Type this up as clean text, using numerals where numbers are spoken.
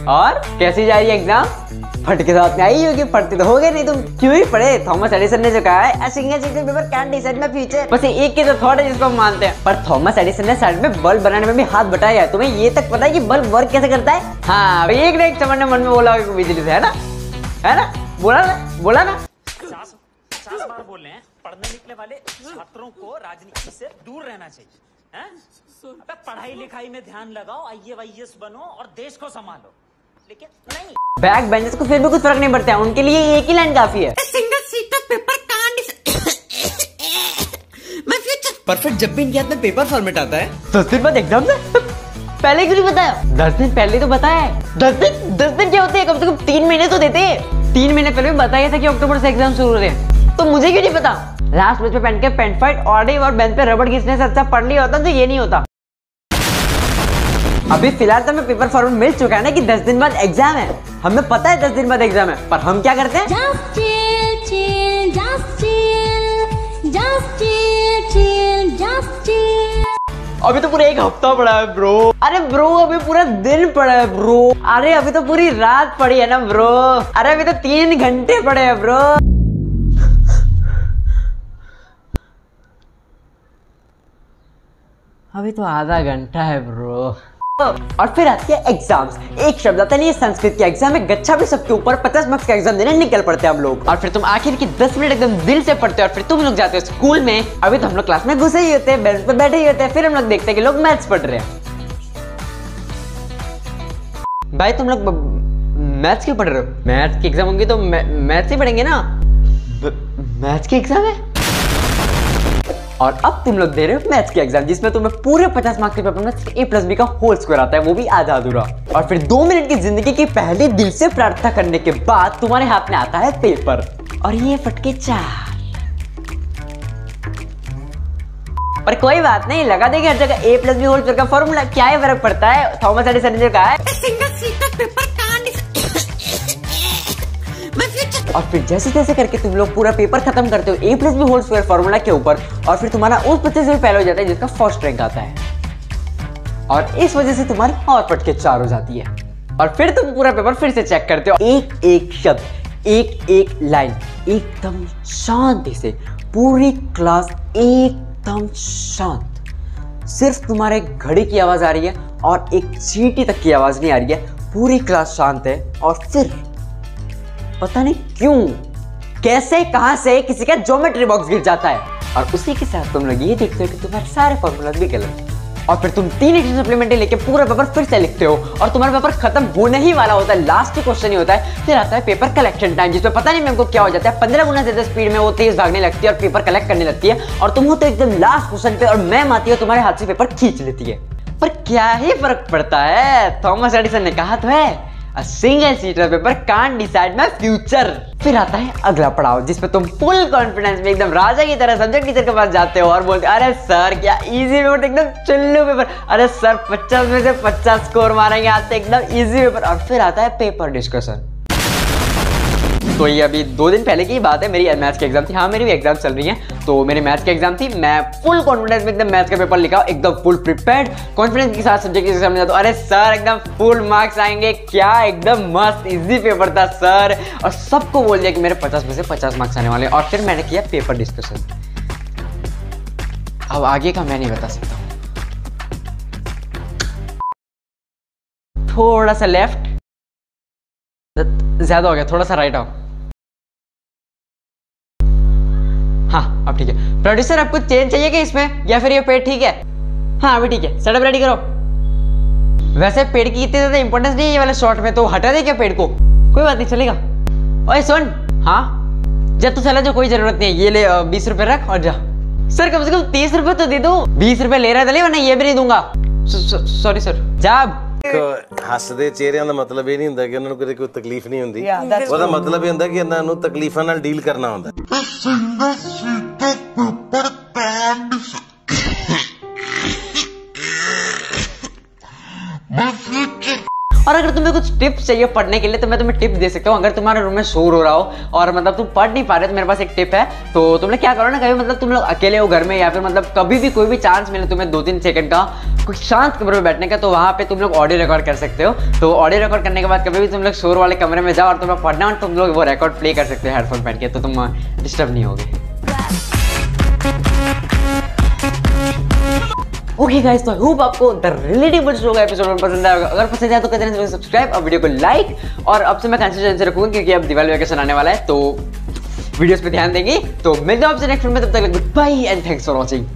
और कैसी जा रही है एग्जाम? फट के साथ में आई होगी, फटते तो हो गए नहीं तुम क्यों ही पढ़े? थॉमस एडिसन ने जो कहा है, a single paper can't decide my future। बस एक के तो थॉट है जिसको हम मानते हैं, पर थॉमस एडिसन ने साइड में बल्ब बनाने में भी हाथ बटाया है। तुम्हें ये तक पता है कि बल्ब वर्क कैसे करता है? हाँ, एक ना एक समझ ने मन में बोला होगा बिजली से, है ना? बोला ना? 50 बार बोल रहे हैं, पढ़ने निकले वाले छात्रों को राजनीति से दूर रहना चाहिए, हैं? अबे पढ़ाई लिखाई में ध्यान लगाओ, IAS बनो और देश को संभालो, लेकिन नहीं। बैक बेंचर्स को फिर भी कुछ फर्क नहीं पड़ता है, उनके लिए एक ही लाइन काफी है। परफेक्ट। जब भी इनके हाथ में पेपर फॉर्मेट आता है 10 दिन बाद एग्जाम है। पहले क्यों नहीं बताया? 10 दिन पहले तो बताया है। 10 दिन क्या होते हैं? कम से कम 3 महीने तो देते हैं। 3 महीने पहले भी बताया था कि अक्टूबर से एग्जाम शुरू हो रहे हैं, तो मुझे क्यों नहीं पता? लास्ट बेंच पे पेन के पेन फाइट और बेंच पे रबड़ घिसने से अच्छा पढ़ लिया होता तो ये नहीं होता। अभी फिलहाल तो हमें पेपर फॉर्मेट मिल चुका है ना कि 10 दिन बाद एग्जाम है, हमें पता है 10 दिन बाद एग्जाम है, पर हम क्या करते हैं? Just chill, just chill, just chill, just chill। अभी तो पूरा एक हफ्ता पड़ा है ब्रो। अरे ब्रो अभी पूरा दिन पड़ा है ब्रो। अरे अभी तो पूरी रात पड़ी है ना ब्रो। अरे अभी तो 3 घंटे पड़े हैं ब्रो। अभी तो आधा घंटा है ब्रो। और फिर आती है एग्जाम्स। एक शब्द आता है, संस्कृत के एग्जाम में गच्छा भी सबके ऊपर 50 मार्क्स का एग्जाम देने निकल पड़ते हैं हम लोग। और फिर तुम आखिर की 10 मिनट एकदम दिल से पढ़ते हो और फिर तुम लोग जाते हो स्कूल में। अभी तो हम लोग क्लास में घुसे ही होते हैं, बेंच पे बैठे ही होते हैं, फिर हम लोग देखते हैं कि लोग मैथ्स पढ़ रहे हैं। भाई तुम लोग मैथ्स क्यों पढ़ रहे हो? मैथ्स की एग्जाम होंगी तो मैथ्स ही पढ़ेंगे ना। मैथ्स की एग्जाम है और अब तुम लोग दे रहे हो मैथ्स की एग्जाम, जिसमें तुम्हें पूरे 50 मार्क्स के पेपर में A+B का होल स्क्वायर आता है, वो भी आधा अधूरा। और फिर 2 मिनट की जिंदगी की पहली दिल से प्रार्थना करने के बाद तुम्हारे हाथ में आता है पेपर और ये फटके 4। पर कोई बात नहीं, लगा देंगे हर जगह A+B होल स्क्वायर का फॉर्मूला। क्या ही फर्क पड़ता है? थॉमस एडिसन ने कहा है और फिर जैसे जैसे करके तुम लोग पूरा पेपर खत्म करते हो A+B होल स्क्वायर फार्मूला के ऊपर, और फिर तुम्हारा उस बच्चे से भी पहले हो जाता है जिसका फर्स्ट रैंक आता है, और इस वजह से तुम्हारी और फटके 4 हो जाती है। और फिर तुम पूरा पेपर फिर से चेक करते हो, एक एक शब्द, एक एक लाइन एकदम शांति से, पूरी क्लास एकदम शांत, सिर्फ तुम्हारे घड़ी की आवाज आ रही है और एक चींटी तक की आवाज नहीं आ रही है, पूरी क्लास शांत है। और फिर पता नहीं क्यों, कैसे, कहां से किसी का ज्योमेट्री बॉक्स गिर जाता है और उसी के साथ तुम लोग ये देखते हो कि तुम्हारे सारे फॉर्मूला भी गलत है। और फिर तुम 3 एक्स्ट्रा सप्लीमेंट्री लेके पूरा पेपर फिर से लिखते हो और तुम्हारा पेपर खत्म होने ही वाला होता है, लास्ट ही क्वेश्चन ही होता है। फिर आता है पेपर कलेक्शन टाइम, जिसमें पता नहीं हमको क्या हो जाता है, 15 गुना ज्यादा स्पीड में वो तेज भागने लगती है और पेपर कलेक्ट करने लगती है, और तुम होते एकदम लास्ट क्वेश्चन पे और मैम आती है तुम्हारे हाथ से पेपर खींच लेती है। पर क्या ही फर्क पड़ता है? थॉमस एडिसन ने कहा तो है, A single seater paper can't decide my future। फिर आता है अगला पड़ाव, जिसमें तुम फुल कॉन्फिडेंस में एकदम राजा की तरह सब्जेक्ट टीचर के पास जाते हो और बोलते हो, अरे सर क्या इजी पेपर, एकदम चुल्लू पेपर, अरे सर 50 में से 50 स्कोर मारेंगे आज से, एकदम इजी पेपर। और फिर आता है पेपर डिस्कशन। तो ये अभी 2 दिन पहले की बात है, मेरी मैथ्स की एग्जाम थी। हाँ, मेरी भी एग्जाम चल रही है, तो मेरी मैथ्स की एग्जाम थी। मैं फुल कॉन्फिडेंस में एकदम मैथ्स का पेपर लिखा, एकदम फुल प्रिपेयर्ड, कॉन्फिडेंस के साथ सब्जेक्ट के सामने जाता हूं, अरे सर एकदम फुल मार्क्स आएंगे, क्या एकदम मस्त इजी पेपर था सर, और सबको बोल दिया कि मेरे 50 में से 50 मार्क्स आने वाले। और फिर मैंने किया पेपर डिस्कशन। अब आगे का मैं नहीं बता सकता हूँ। थोड़ा सा लेफ्ट, ज्यादा हो गया, थोड़ा सा राइट आओ। हाँ अब ठीक है। प्रोड्यूसर आपको चेंज चाहिए क्या इसमें, या फिर ये पेड़ ठीक है? हाँ अभी ठीक है, सेटअप रेडी करो। वैसे पेड़ की इतनी ज्यादा इंपॉर्टेंस नहीं है ये वाले शॉट में, तो हटा दे क्या पेड़ को? कोई बात नहीं, चलेगा। ओए सुन, हाँ जब तू चला जा, कोई जरूरत नहीं है, ये ले 20 रुपए रख और जा। सर कम से कम 30 रुपए तो दे दो। 20 रुपए ले रहा था, वरना ये भी नहीं दूंगा। Sorry sir. जा। ਹੱਸਦੇ ਚਿਹਰਿਆਂ ਦਾ ਮਤਲਬ ਇਹ ਨਹੀਂ ਹੁੰਦਾ ਕਿ ਉਹਨਾਂ ਨੂੰ ਕੋਈ ਤਕਲੀਫ ਨਹੀਂ ਹੁੰਦੀ, ਉਹਦਾ ਮਤਲਬ ਇਹ ਹੁੰਦਾ ਕਿ ਇਹਨਾਂ ਨੂੰ ਤਕਲੀਫਾਂ ਨਾਲ ਡੀਲ ਕਰਨਾ ਹੁੰਦਾ। और अगर तुम्हें कुछ टिप्स चाहिए पढ़ने के लिए तो मैं तुम्हें टिप दे सकता हूँ। अगर तुम्हारे रूम में शोर हो रहा हो और मतलब तुम पढ़ नहीं पा रहे तो मेरे पास एक टिप है। तो तुम लोग क्या करो ना, कभी मतलब तुम लोग अकेले हो घर में या फिर मतलब कभी भी कोई भी चांस मिले तुम्हें 2-3 सेकंड का कुछ शांत कमरे में बैठने का, तो वहाँ पे तुम लोग ऑडियो रिकॉर्ड कर सकते हो। तो ऑडियो रिकॉर्ड करने के बाद कभी भी तुम लोग शोर वाले कमरे में जाओ और तुम्हें पढ़ना हो, तुम लोग वो रिकॉर्ड प्ले कर सकते हो हेडफोन पहन के, तो तुम डिस्टर्ब नहीं होगे। ओके गाइस, तो आई होप आपको द रिलेटेबल शो का एपिसोड पसंद आया होगा। अगर पसंद आया तो कहते हैं सब्सक्राइब और वीडियो को लाइक, और अब से मैं कंसिस्टेंसी रखूंगा क्योंकि अब दिवाली वेकेशन आने वाला है तो वीडियोस पे ध्यान देंगे। तो मिलते हैं आपसे नेक्स्ट वीडियो में, तब तक good bye and thanks for watching.